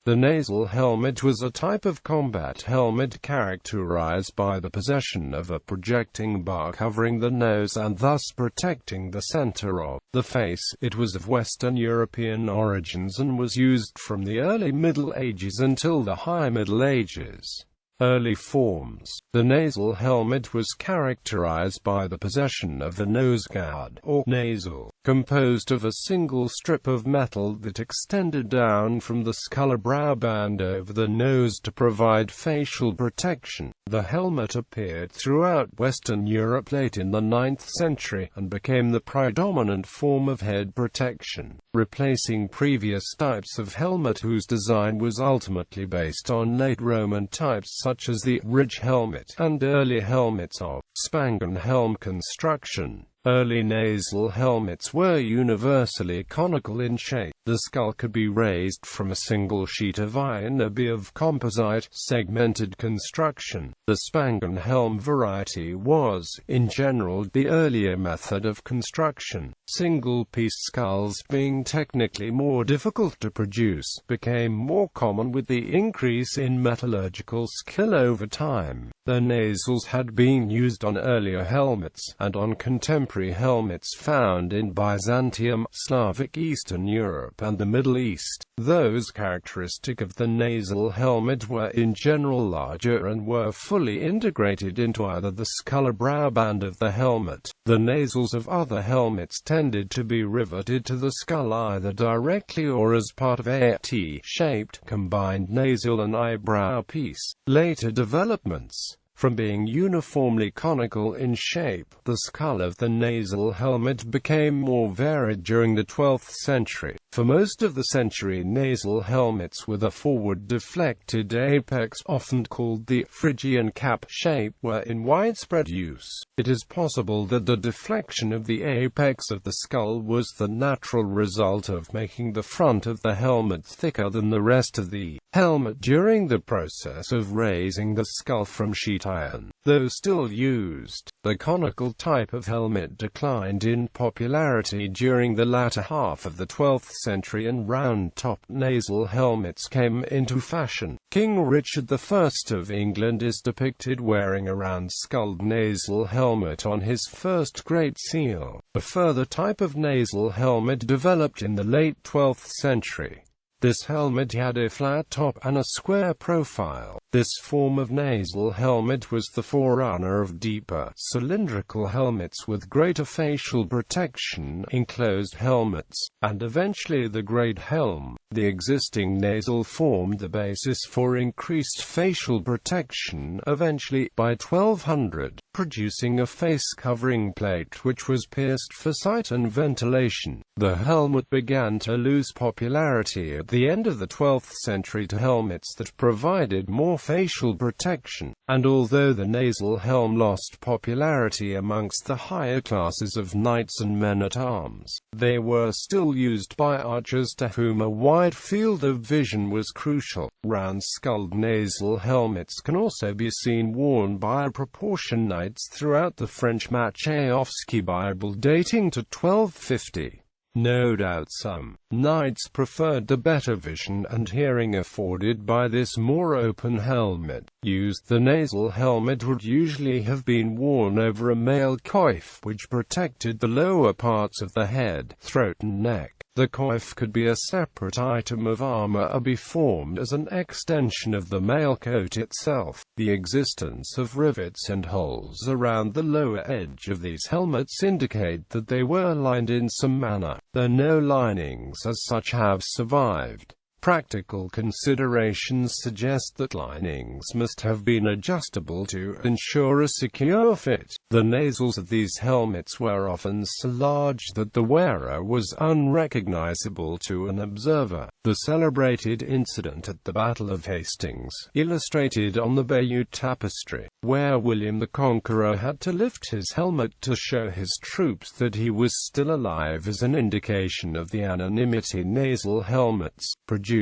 The nasal helmet was a type of combat helmet characterized by the possession of a projecting bar covering the nose and thus protecting the center of the face. It was of Western European origins and was used from the early Middle Ages until the High Middle Ages. Early forms. The nasal helmet was characterized by the possession of the nose guard, or nasal, composed of a single strip of metal that extended down from the skull-brow band over the nose to provide facial protection. The helmet appeared throughout Western Europe late in the 9th century, and became the predominant form of head protection, replacing previous types of helmet whose design was ultimately based on late Roman types such as the ridge helmet, and early helmets of Spangen helm construction. Early nasal helmets were universally conical in shape. The skull could be raised from a single sheet of iron or be of composite, segmented construction. The Spangen helm variety was, in general, the earlier method of construction. Single-piece skulls, being technically more difficult to produce, became more common with the increase in metallurgical skill over time. The nasals had been used on earlier helmets, and on contemporary helmets found in Byzantium, Slavic Eastern Europe and the Middle East. Those characteristic of the nasal helmet were in general larger and were fully integrated into either the skull or brow band of the helmet. The nasals of other helmets tended to be riveted to the skull either directly or as part of a T-shaped, combined nasal and eyebrow piece. Later developments. From being uniformly conical in shape, the skull of the nasal helmet became more varied during the 12th century. For most of the century, nasal helmets with a forward deflected apex, often called the Phrygian cap shape, were in widespread use. It is possible that the deflection of the apex of the skull was the natural result of making the front of the helmet thicker than the rest of the helmet during the process of raising the skull from sheet iron. Though still used, the conical type of helmet declined in popularity during the latter half of the 12th century and round-topped nasal helmets came into fashion. King Richard I of England is depicted wearing a round-skulled nasal helmet on his first Great Seal. A further type of nasal helmet developed in the late 12th century. This helmet had a flat top and a square profile. This form of nasal helmet was the forerunner of deeper, cylindrical helmets with greater facial protection, enclosed helmets, and eventually the Great Helm. The existing nasal formed the basis for increased facial protection, eventually, by 1200, producing a face-covering plate which was pierced for sight and ventilation. The helmet began to lose popularity at the end of the 12th century to helmets that provided more facial protection, and although the nasal helm lost popularity amongst the higher classes of knights and men-at-arms, they were still used by archers to whom a wide field of vision was crucial. Round-skulled nasal helmets can also be seen worn by proportion knights throughout the French Macesito Bible dating to 1250. No doubt some knights preferred the better vision and hearing afforded by this more open helmet. The nasal helmet would usually have been worn over a mail coif, which protected the lower parts of the head, throat and neck. The coif could be a separate item of armor or be formed as an extension of the mail coat itself. The existence of rivets and holes around the lower edge of these helmets indicate that they were lined in some manner, though no linings as such have survived. Practical considerations suggest that linings must have been adjustable to ensure a secure fit. The nasals of these helmets were often so large that the wearer was unrecognizable to an observer. The celebrated incident at the Battle of Hastings, illustrated on the Bayeux Tapestry, where William the Conqueror had to lift his helmet to show his troops that he was still alive, is an indication of the anonymity nasal helmets produced.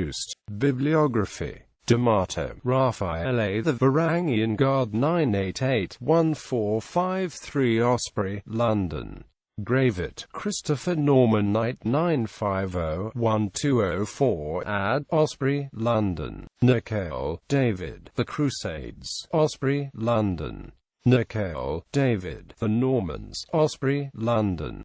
Bibliography. D'Amato, Raffaele. The Varangian Guard 988-1453 Osprey, London. Gravett, Christopher Norman Knight 950-1204 Ad. Osprey, London. Nicol, David. The Crusades. Osprey, London. Nicol, David. The Normans. Osprey, London.